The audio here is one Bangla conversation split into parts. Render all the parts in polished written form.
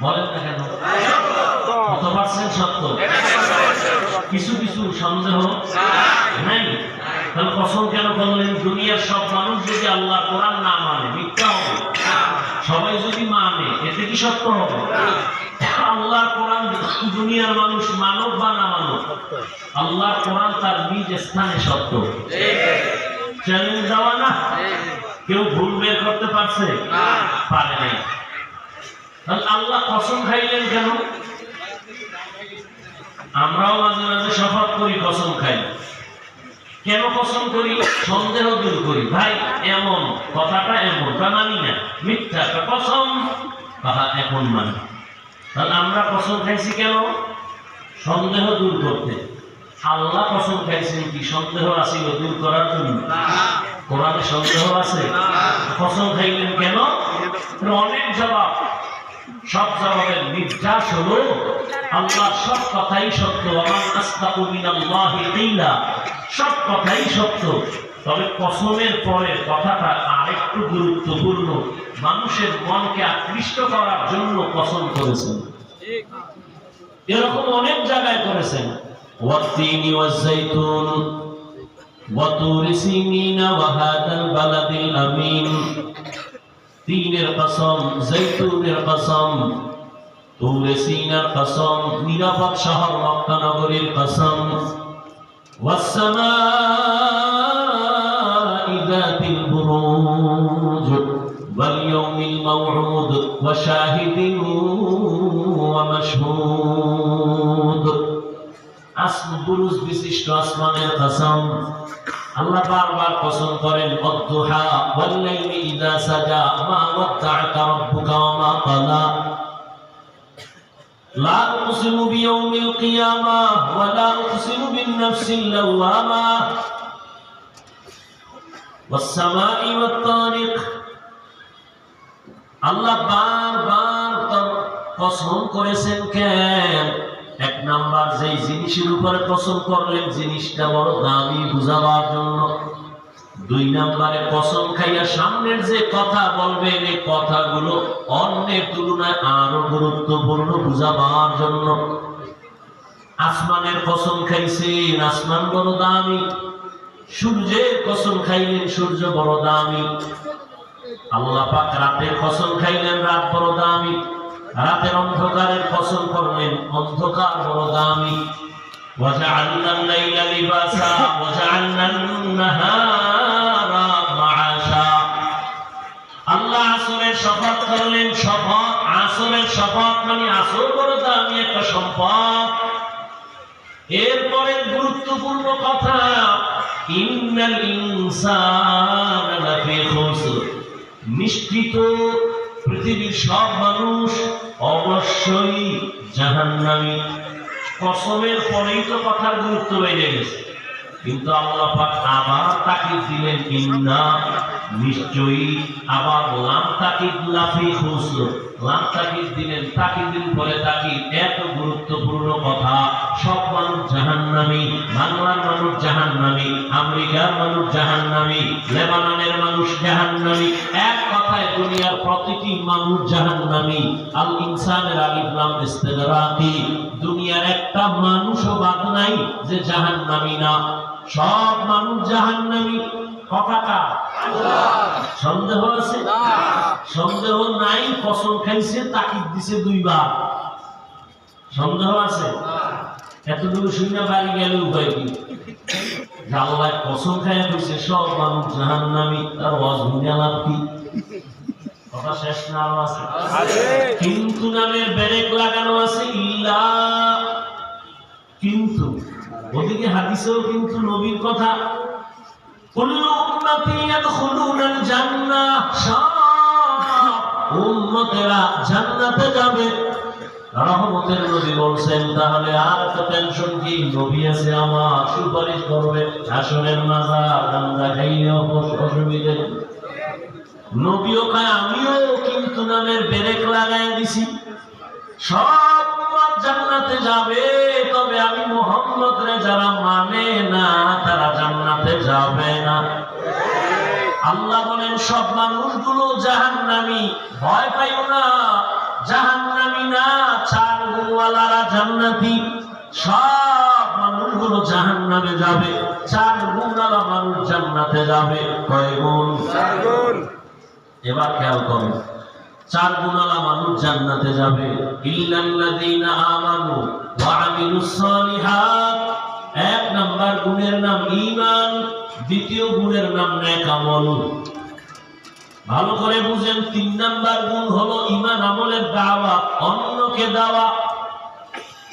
বলেন না কেন? কত পার্সেন্ট সত্য? কিছু কিছু সন্দেহ নাই। তাহলে কসম কেন করলেন? দুনিয়ার সব মানুষ যদি আল্লাহ কোরআন না মানে মিথ্যা হবে, সবাই যদি মানে এতে কি সত্য হবে? আল্লাহর কোরআন দুনিয়ার মানুষ মানব বা না মানব, আল্লাহর কোরআন তার নিজ স্থানে সত্য। চ্যালেঞ্জ দেওয়া না, কেউ ভুল বের করতে পারছে? পারে নাই। তাহলে আল্লাহ কসম খাইলেন কেন? আমরাও মাঝে মাঝে শপথ করি, কসম খাই। কেন কসম করি? সন্দেহ দূর করি। ভাই এমন কথাটা এমনটা মানি না, মিথ্যাটা কসম তাহা এখন মানি। তাহলে আমরা কসম খাইছি কেন? সন্দেহ দূর করতে। আল্লাহ কসম খাইছেন কি সন্দেহ আসিল দূর করার জন্য? কোরআনে সন্দেহ আছে? কসম খাইলেন কেন? অনেক জবাব, সব জবাবের নির্যাস হলো আল্লাহ সব কথাই সত্য। আমান আসতাকু মিনাল্লাহি কিলা, সব কথাই সত্য। তবে কসমের পরের কথাটা আরেকটু গুরুত্বপূর্ণ, মানুষের মনকে আকৃষ্ট করার জন্য কসম করেছেন। এরকম অনেক জায়গায় করেছেন। ওয়াত্তিনি ওয়াজ্জাইতুন ওয়া তুরি সিনিনা ওয়া হাদাল বালাদিল আমিন। তিনের কসম, জৈতুনের কসম, তুরে সিনার কসম, নিরাপদ শহর মক্কা নগরীর কসম, ওয়াস-সামাই যাতিল বুরুজ ওয়াল ইয়াউমিল মাউউদ ওয়া শাহিদিন ওয়া মাশহুদ। বুরুজ বিশিষ্ট আসমানের কসম। আল্লাহ বারবার কসম করেন, ওয়াদ-দুহা ওয়াল-লাইলি ইযা সাজা মা ওয়াদ্দা'আকা রাব্বুকা ওয়া মা ক্বালা। লা উকসিমু বিয়াউমিল কিয়ামাহ ওয়া লা উকসিমু বিন-নাফসিল লাওয়ামাহ ওয়াস-সামাই ওয়াত-তারিক। আল্লাহ বারবার কসম করেছেন কেন? এক নাম্বার, যেই জিনিসের উপরে কসম করলেন জিনিসটা বড় দামি বুঝাবার জন্য। দুই নাম্বারে কসম খাইয়া সামনের যে কথা বলবেন এই কথাগুলো অন্যের তুলনায় আরো গুরুত্বপূর্ণ বুঝাবার জন্য। আসমানের কসম খাইছেন, আসমান বড় দামি। সূর্যের কসম খাইলেন, সূর্য বড় দামি। আল্লাহ পাক রাতের কসম খাইলেন, রাত বড় দামি। রাতের অন্ধকারের কসম করলেন, অন্ধকার বড় দামি। ওয়াজআলনাল লাইলা লিবাসা ওয়াজআলনান নাহারা মাআশা। আল্লাহ আসরের শপথ করলেন, শপথ আসরের শপথ মানে আসর বড় দামি একটা সম্পদ। এরপরে গুরুত্বপূর্ণ কথা, ইন্নাল ইনসানা লাফি খুসর। নিশ্চিত পৃথিবীর সব মানুষ অবশ্যই জাহান্নামী। কসমের পরেই তো কথার গুরুত্ব বেড়ে গেছে, কিন্তু আল্লাহ পাক আবার তাকিদ দিলেন, ইন্না নিশ্চয়ই। আবার লাম তাকিদ লাফি খুসর, লাম তাকিদ দিলেন, তাকিদের পরে তাকিদ। এত গুরুত্বপূর্ণ কথা। সব মানুষ জাহান্নামী। বাংলার মানুষ জাহান্নামী, আমেরিকার মানুষ জাহান্নামী, লেবাননের মানুষ জাহান্নামী। এক কথায় দুনিয়ার প্রতিটি মানুষ জাহান্নামী। আল ইনসানের আলিফ লাম ইস্তিগরাকি। দুনিয়ার একটা মানুষও বাদ নাই যে জাহান্নামী না। সব মানুষ জাহান্নামী। কথাটা সন্দেহ আছে? সন্দেহ নাই। কসম খাইছে, তাকিদ দিছে দুইবার। সন্দেহ আছে? এতটুকু শুনে বাড়ি গেলে উপায় কি? আল্লাহ কসম খাইয়া কইছে সব মানুষ জাহান্নামী, তার ওয়াজ শুনে লাভ কি? কথা শেষ না? আরো আছে? কিন্তু নামের ব্রেক লাগানো আছে। ইল্লা, কিন্তু। ওদিকে হাদিসেও কিন্তু নবীর কথা, কুল্লু উম্মতি ইয়াদখুলুনাল জান্নাহ, সব উম্মতেরা জান্নাতে যাবে। রহমতের নবী বলছেন, তাহলে আর এত টেনশন কি? নবী আছে আমার, সুপারিশ করবে। আসরের মাজার গান্দা খাইলেও অসুবিধে। নবীও খায়, আমিও কিন্তু নামের ব্রেক লাগাই দিছি। সব জান্নাতে যাবে, তবে আমি মুহাম্মদ রে যারা মানে না তারা জান্নাতে যাবে না। আল্লাহ বলেন সব মানুষগুলো জাহান্নামী। ভয় পাইও না, জাহান্নামী না, 4 গুণওয়ালারা জান্নাতি। সব মানুষগুলো জাহান্নামে যাবে, 4 গুণওয়ালা মানুষ জান্নাতে যাবে। কয় গুণ? 4 গুণ। এবার খেয়াল করুন, 4 গুণওয়ালা মানুষ জান্নাতে যাবে। ইল্লাল্লাযীনা আমানু ওয়া আমিলুস সালিহাত। 1 নাম্বার গুণের নাম ঈমান, দ্বিতীয় গুণের নাম নেক আমল। ভালো করে বুঝেন, 3 নাম্বার গুণ হলো ঈমান আমলের দাওয়াত, অন্যকে দেওয়া।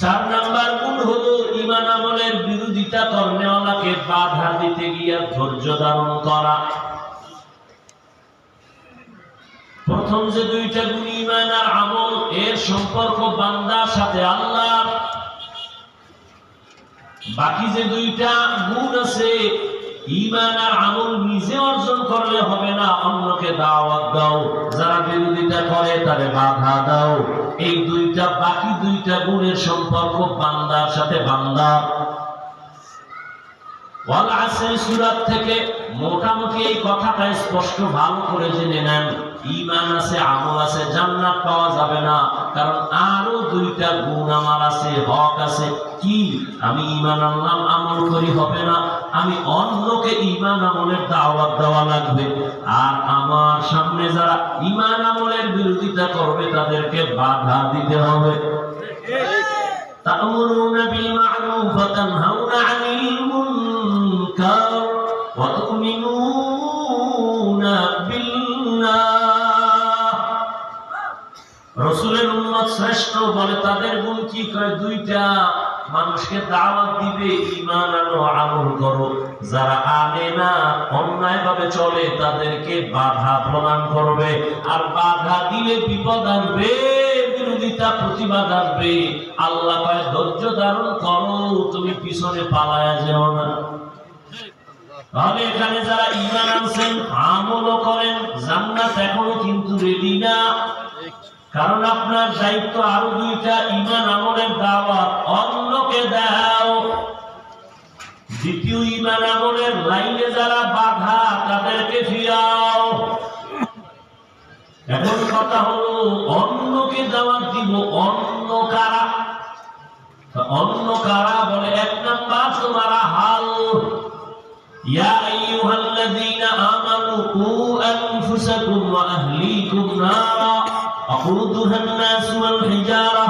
4 নাম্বার গুণ হলো ঈমান আমলের বিরোধিতা করনেওয়ালাকে বাধা দিতে গিয়ে ধৈর্য ধারণ করা। প্রথম যে 2টা গুণ ঈমান আর আমল, এর সম্পর্ক বান্দার সাথে আল্লাহ। বাকি যে 2টা গুণ আছে, ঈমান আর আমল নিজে অর্জন করলে হবে না, অন্যকে দাওয়াত দাও, যারা বিরোধিতা করে তারে বাধা দাও। এই 2টা, বাকি 2টা গুণের সম্পর্ক বান্দার সাথে বান্দা। ওয়াল আসর সূরা থেকে মোটামুটি এই কথাটা স্পষ্ট ভালো করে জেনে নেন। ঈমান আছে, আমল আছে, জান্নাত পাওয়া যাবে না, কারণ আরো 2টা গুণ আমার আছে, হক আছে। কি? আমি ঈমান আনলাম, আমল করি হবে না, আমি অন্যকে ঈমান আমলের দাওয়াত দেওয়া লাগবে। আর আমার সামনে যারা ঈমান আমলের বিরোধিতা করবে তাদেরকে বাধা দিতে হবে। তা'মুরুনা বিল মা'রুফ ওয়া তানহাউনা 'আনিল মুনকার ওয়া তু'মিনুনা বিল্লাহ। রাসূলের উম্মত শ্রেষ্ঠ বলে তাদের গুণ কি? কয় 2টা, মানুষকে দাওয়াত দিবে, ঈমান আনো, আমল করো। যারা আনে না, অন্যায় ভাবে চলে, তাদেরকে বাধা প্রদান করবে। আর বাধা দিলে বিপদ আসবে, বিরোধিতা প্রতিবাদ আসবে। আল্লাহ কয় ধৈর্য ধারণ করো, তুমি পিছনে পালায়া যেও না। তাহলে এখানে যারা ঈমান আনছেন, আমলও করেন, জান্নাত এখনো কিন্তু রেডি না। কারণ আপনার দায়িত্ব আরো 2টা, ঈমান আমলের দাওয়াত, অন্যকে দাও। দ্বিতীয় ঈমান আমলের লাইনে যারা বাধা, তাদেরকে ফিরাও। এখন কথা হলো, অন্যকে দাওয়াত দিব, অন্য কারা? অন্য কারা বলে 1 নাম্বার তোমারা হাল। ইয়া আইয়ুহাল্লাযীনা আমানু কু আনফুসাকুম ওয়া আহলীকুম নারা وقودها الناس والحجارة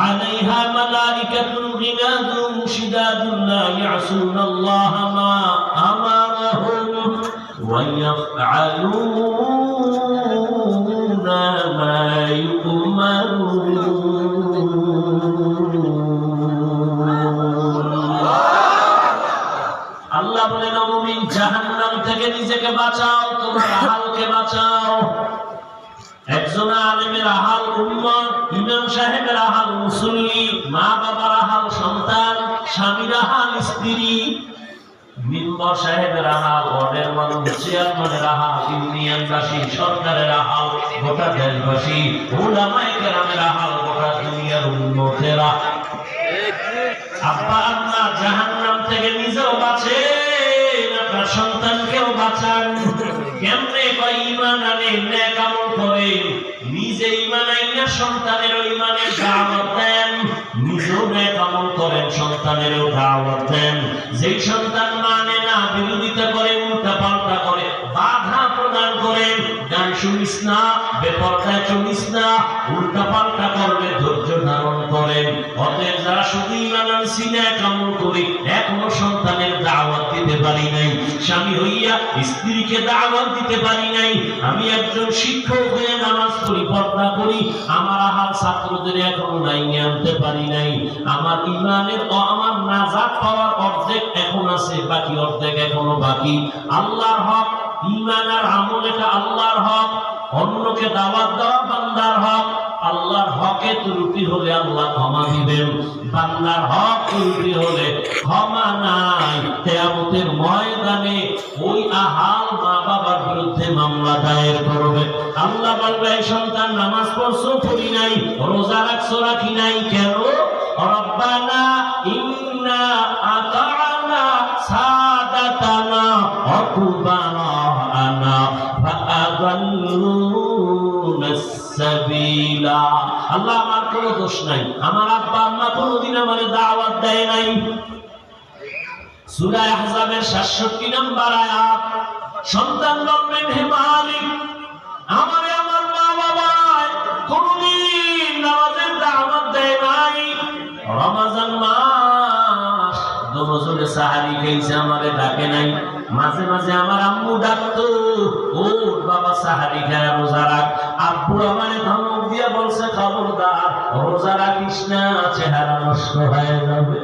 عليها ملائكة غلاظ شداد لا يعصون الله ما أمرهم ويفعلون ما يؤمرون। আল্লাহ বলেন, মুমিন জাহান্নাম থেকে নিজেকে বাঁচাও, তোমার আহালকে বাঁচাও। একজন আলেমের আহাল উম্মত, ইমাম সাহেবের আহাল মুসল্লি, মা বাবার আহাল সন্তান, স্বামীর আহাল স্ত্রী, মেম্বার সাহেবের আহাল, ওয়ার্ডের মানুষ, চেয়ারম্যানের আহাল, ইউনিয়নবাসী, সরকারের আহাল, গোটা দেশবাসী, উলামায়ে কেরামের আহাল, গোটা দুনিয়ার উম্মতেরা। আব্বা আম্মা জাহান্নাম থেকে নিজেও বাঁচেন, আপনার সন্তানকেও বাঁচান। কেমনে? কয় ঈমান আনে, নেক আমল করেন, নিজে ঈমান আইনা সন্তানেরও ঈমানের দাওয়াত দেন, নিজেও নেক আমল করেন, সন্তানেরও দাওয়াত দেন। যেই সন্তান মানে না, বিরোধিতা করে, উল্টা পাল্টা করে, বাধা প্রদান করেন, গান শুনিস না, বেপরদায় চলিস না, উল্টা পাল্টা করবে, ধৈর্য ধারণ করেন। অতএব যারা শুধু ঈমান আনছি, নেক আমল করি, এখনো সন্তানের দাওয়াত দিতে পারি নাই, স্বামী হইয়া স্ত্রীকে দাওয়াত দিতে পারি নাই, আমি একজন শিক্ষক হয়ে নামাজ পড়ি, পর্দা করি, আমার আহাল ছাত্রদের এখনো লাইনে আনতে পারি নাই, আমার ঈমানের আমার নাজাত পাওয়ার অর্ধেক এখন আছে, বাকি অর্ধেক এখনো বাকি। আল্লাহর হক, ঈমান আর আমল, এটা আল্লাহর হক। অন্যকে দাওয়াত দেওয়া বান্দার হক। আল্লাহর হকে ত্রুটি হলে আল্লাহ ক্ষমা দিবেন, বান্দার হক ত্রুটি হলে ক্ষমা নাই। কিয়ামতের ময়দানে ওই আহাল মা বাবার বিরুদ্ধে মামলা দায়ের করবে। আল্লাহ বলবে, এই সন্তান নামাজ পড়ছো, পড়ি নাই, রোজা রাখছো, রাখি নাই, কেন? রব্বানা ইন্না আতা'না সাদাতানা ওয়া কুবারানা ফাআযাল্লুনা সাবিলা। কোনো দোষ নাই, আমার আব্বা আম্মা কোনোদিন আমারে দাওয়াত দেয় নাই। সূরা আহজাবের ৬৭ নম্বর আয়াত, সন্তান বললেন হে মালিক, আমারে আমার মা বাবা কোনদিন নামাজের দাওয়াত দেয় নাই। রমজান মাস দোজোরে সাহারি খাইছে, আমারে ডাকে নাই। মাঝে মাঝে আমার আম্মু ডাকতো, ও বাবা সাহারি খায় রোজা রাখ। আব্বু আমারে ধমক দিয়া বলছে, খবরদার রোজা রাখিস না, চেহারা নষ্ট হয়ে যাবে।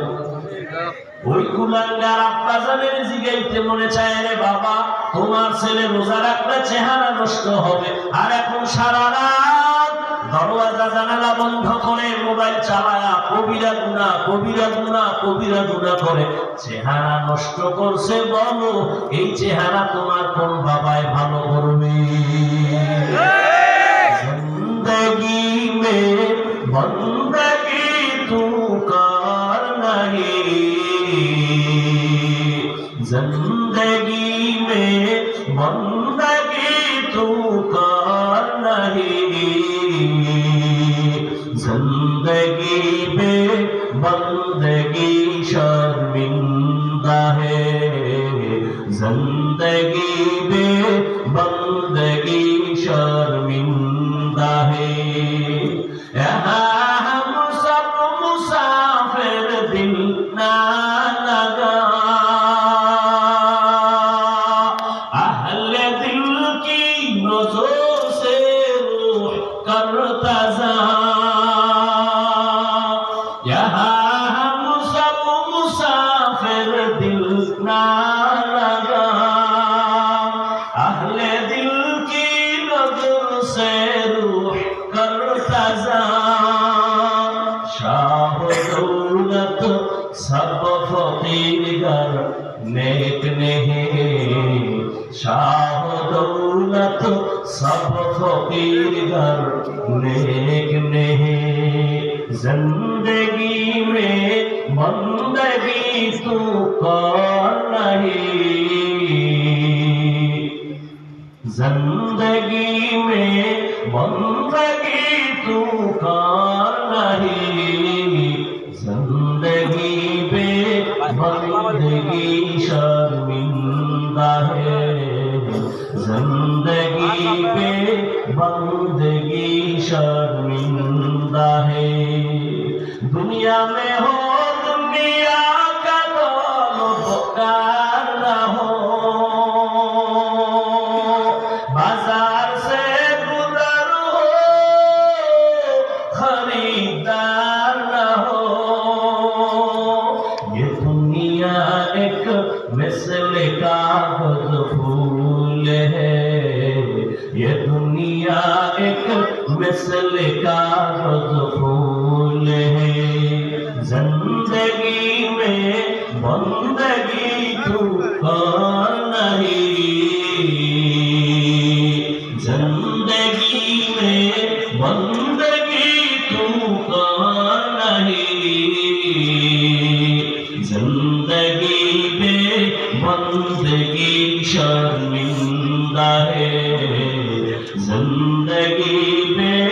ওই কুলাঙ্গার আব্বা জানের জিগাইতে মনে চায়, রে বাবা তোমার ছেলে রোজা রাখলে চেহারা নষ্ট হবে, আর এখন সারা রাত দরওয়াজা জানালা বন্ধ করে মোবাইল চালায়া কবিরা গুনাহ কবিরা গুনাহ কবিরা গুনাহ করে চেহারা নষ্ট করছে। বলো এই চেহারা তোমার কোন বাবায় ভালো করবে? জিন্দেগি মে বন্দগি তু কার নাহি, जिंदगी में बंदगी तू कर नहीं, जिंदगी में बंदगी शर्मिंदा है, जिंदगी में बंदगी शर्मिंदा है। यहाँ हम सब मुसाफिर दिल ना लगा, सब फकीर गर नेक नहीं, शाह दौलत सब फकीर गर नेक नहीं, जिंदगी में बंदगी तू कर नहीं, जिंदगी में बंदगी तू कर नहीं, जिंदगी पे बंदगी शर्मिंदा है, जिंदगी पे बंदगी शर्मिंदा है। दुनिया में हो दुनिया का दोनों पुकार न हो, बाजार से गुजर हो खरीदार न हो, ये दुनिया एक मिसल कागज फूल है, ये दुनिया एक मिसल कागज फूल है, जिंदगी में बंदगी तू कर नहीं, जिंदगी में बंदगी तू कर नहीं, जिंदगी में बंदगी शर्मिंदा है, जिंदगी में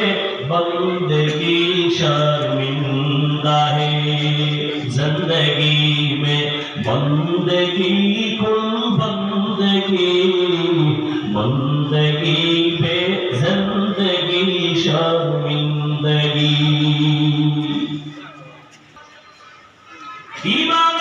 बंदगी शर्मिंदा है, जिंदगी में बंदगी कुल बंदगी, बंदगी पे जिंदगी शर्मिंदगी। ईमान